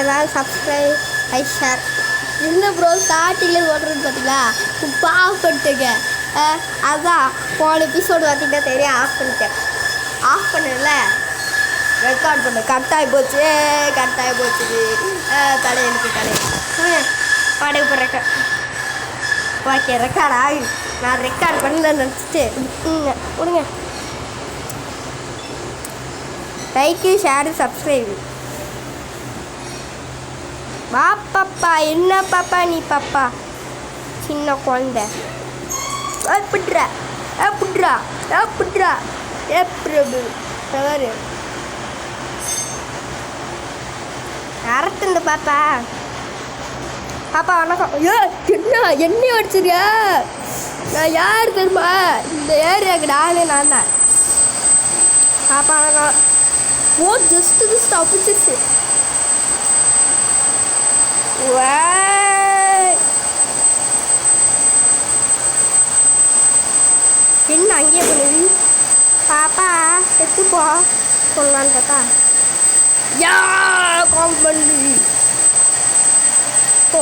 அதான் subscribe I share. என்ன bro ஸ்டார்டிங்கில் ஓடுறது பார்த்தீங்களா? இப்போ ஆஃப் பண்ணிட்டேங்க. அதான் போன எபிசோடு பார்த்தீங்கன்னா தெரியும், ஆஃப் பண்ணிட்டேன். ஆஃப் பண்ணல, ரெக்கார்ட் பண்ண கரெக்டாகி போச்சு. தடை எனக்கு பாடகு இப்போ ரெக்கார்ட். ஓகே, ரெக்கார்ட் ஆகி நான் ரெக்கார்ட் பண்ணல நினச்சிட்டு விடுங்க. Like share subscribe. வா பாப்பா, என்ன பாப்பா நீ பாப்பா, சின்ன குழந்தை. புட்ரா பிரபு தவறு அரட்டு. இந்த பாப்பா வணக்கம். ஐயோ என்ன அடிச்சிருக்கியா? நான் யார் தெரியுமா? இந்த ஏரியாவுக்கு நான் தான். பாப்பா வணக்கம். ஓ ஜஸ்ட் அப்பிச்சிருச்சு. என்ன அங்கேயே பண்ணுது? பாப்பா எடுத்துப்போ சொல்லலான்னு பார்த்தா யா கால் பண்ணு போ.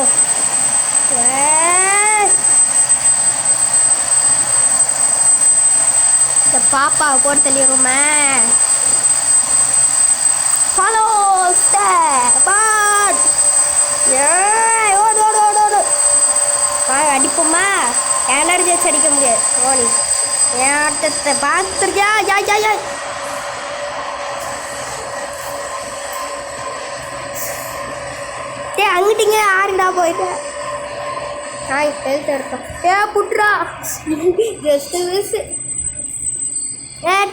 இந்த பாப்பாவை போட்டு தள்ளிடுறோமே. Follow start. ஓடு வாங்க அடிப்போமா? எனர்ஜி வச்சு அடிக்க முடியாது. ஓடி என் ஆட்டத்தை பார்த்துருக்கியா? யாய் அங்கிட்டிங்க ஆறுடா போயிட்டேன். ஹெல்த் எடுத்தோம். புட்ரா ஜஸ்ட் மிஸ்.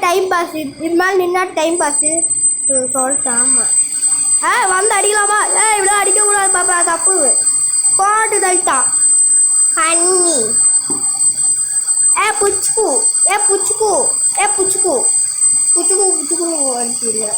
Time pass. இது மேலே நின்னா டைம் பாஸு சொல்லிட்டேன். ஆமாம் வந்து அடிக்கலாமா? இவ்வளோ அடிக்கக்கூடாது பாப்பா, தப்பு. போட்டு தள்ளிட்டான் அண்ணி. புச்சுக்கு அடிச்சிருக்கேன்.